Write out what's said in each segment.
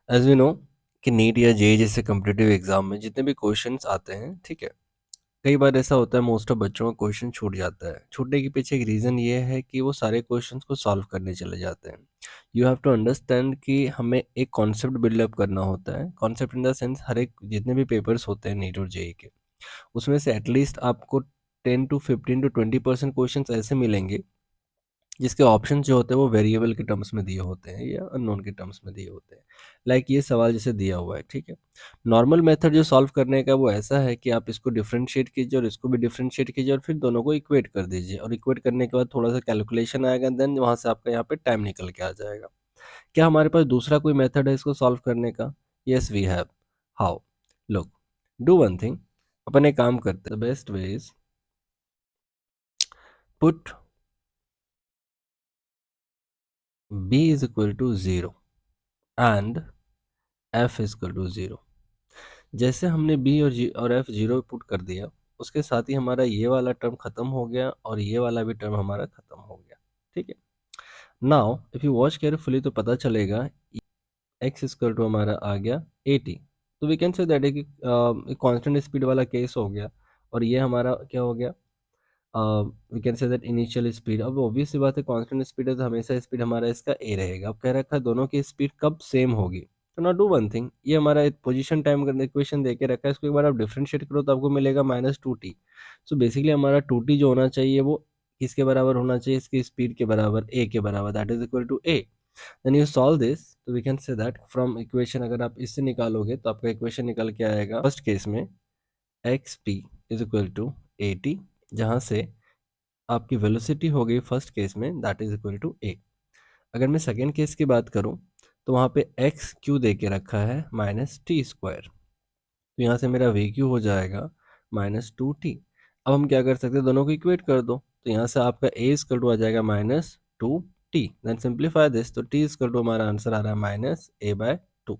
As we no कि NEET या JEE जैसे कम्पिटिटिव एग्जाम में जितने भी क्वेश्चंस आते हैं, ठीक है, कई बार ऐसा होता है मोस्ट ऑफ बच्चों का क्वेश्चन छूट जाता है। छूटने के पीछे एक रीज़न ये है कि वो सारे क्वेश्चंस को सॉल्व करने चले जाते हैं। यू हैव टू अंडरस्टैंड कि हमें एक कॉन्सेप्ट बिल्डअप करना होता है। कॉन्सेप्ट इन द सेंस, हर एक जितने भी पेपर्स होते हैं नीट और जेई के, उसमें से एटलीस्ट आपको 10 to 15 to 20% क्वेश्चंस ऐसे मिलेंगे जिसके ऑप्शन जो होते हैं वो वेरिएबल के टर्म्स में दिए होते हैं या अननोन के टर्म्स में दिए होते हैं। लाइक ये सवाल जैसे दिया हुआ है, ठीक है। नॉर्मल मेथड जो सॉल्व करने का वो ऐसा है कि आप इसको डिफरेंशिएट कीजिए और इसको भी डिफरेंशिएट कीजिए और फिर दोनों को इक्वेट कर दीजिए, और इक्वेट करने के बाद थोड़ा सा कैलकुलेशन आएगा, देन वहाँ से आपका यहाँ पे टाइम निकल के आ जाएगा। क्या हमारे पास दूसरा कोई मेथड है इसको सॉल्व करने का? Yes we have. How? Look, do one thing. अपन एक काम करते हैं, the best way is put b is equal to 0 and f is equal to 0। जैसे हमने b और f 0 पुट कर दिया, उसके साथ ही हमारा ये वाला टर्म खत्म हो गया और ये वाला भी टर्म हमारा खत्म हो गया, ठीक है। Now if you watch carefully तो पता चलेगा x इक्वल टू हमारा आ गया 80। तो वी कैन से दैट एक कांस्टेंट स्पीड वाला केस हो गया, और ये हमारा क्या हो गया, we can say that initial speed. अब ऑब्वियस सी बात है, कांस्टेंट स्पीड है तो हमेशा स्पीड हमारा इसका ए रहेगा। अब कह रखा है दोनों की स्पीड कब सेम होगी, तो ना डू वन थिंग, ये हमारा पोजीशन टाइम करने इक्वेशन दे के रखा है, इसको एक बार आप डिफरेंशिएट करो तो आपको मिलेगा -2t। सो बेसिकली हमारा 2t जो होना चाहिए वो किसके बराबर होना चाहिए, इसकी स्पीड के बराबर, ए के बराबर, that is equal to A. Then you solve this, तो we can say that from equation, अगर आप इससे निकालोगे तो आपका इक्वेशन निकल के आएगा फर्स्ट केस में x p is equal to a t, जहाँ से आपकी वेलोसिटी हो गई फर्स्ट केस में that is equal to a. अगर मैं सेकेंड केस की बात करूं तो वहाँ पे एक्स क्यू दे के रखा है -t²। तो यहाँ से मेरा वी क्यू हो जाएगा -2t। अब हम क्या कर सकते हैं, दोनों को इक्वेट कर दो, तो यहाँ से आपका ए इक्वल टू आ जाएगा -2t। देन सिंप्लीफाई दिस, तो टी इक्वल टू हमारा आंसर आ रहा है -a/2।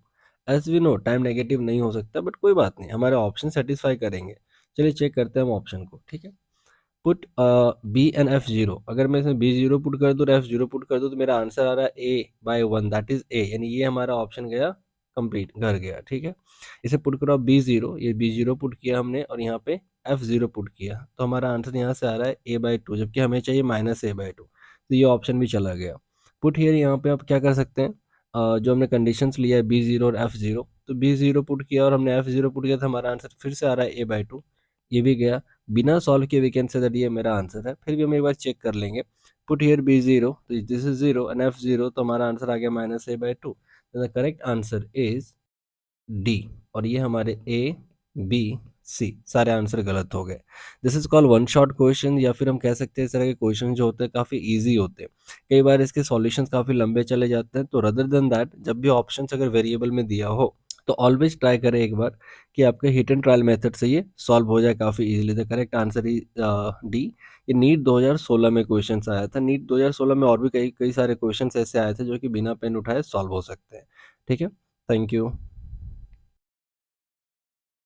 As we know time negative नहीं हो सकता, बट कोई बात नहीं, हमारे ऑप्शन सेटिस्फाई करेंगे। चलिए चेक करते हैं हम ऑप्शन को, ठीक है। Put b and f zero, अगर मैं इसमें बी जीरो पुट कर दूँ और एफ जीरो पुट कर दूँ तो मेरा आंसर आ रहा है a/1, दैट इज ए, यानी ये हमारा ऑप्शन गया कंप्लीट, घर गया, ठीक है। इसे पुट करो बी जीरो, ये बी जीरो पुट किया हमने और यहाँ पे एफ जीरो पुट किया, तो हमारा आंसर यहाँ से आ रहा है a/2, जबकि हमें चाहिए -a/2, तो ये ऑप्शन भी चला गया। पुट हियर, यहाँ पे आप क्या कर सकते हैं, जो हमने कंडीशंस लिया है बी जीरो और एफ जीरो, तो बी जीरो पुट किया और हमने एफ जीरो पुट किया, तो हमारा आंसर फिर से आ रहा है a/2, ये भी गया। बिना सॉल्व किए वी कैन से दैट ये मेरा आंसर है। फिर भी हम एक बार चेक कर लेंगे। पुट हियर बी जीरो, तो this is zero and f zero, तो हमारा आंसर आ गया -a/2। The correct answer is D. और ये हमारे ए बी सी सारे आंसर गलत हो गए। This is called one shot question, या फिर हम कह सकते हैं इस तरह के क्वेश्चन जो होते हैं काफ़ी ईजी होते हैं। कई बार इसके सॉल्यूशंस काफ़ी लंबे चले जाते हैं, तो रदर देन दैट जब भी ऑप्शन अगर वेरिएबल में दिया हो तो ऑलवेज ट्राई करें एक बार कि आपके हिट एंड ट्रायल मेथड से ये सॉल्व हो जाए काफ़ी easily. The correct answer is D. ये नीट 2016 में क्वेश्चन आया था। नीट 2016 में और भी कई कई सारे क्वेश्चन ऐसे आए थे जो कि बिना पेन उठाए सॉल्व हो सकते हैं, ठीक है। Thank you.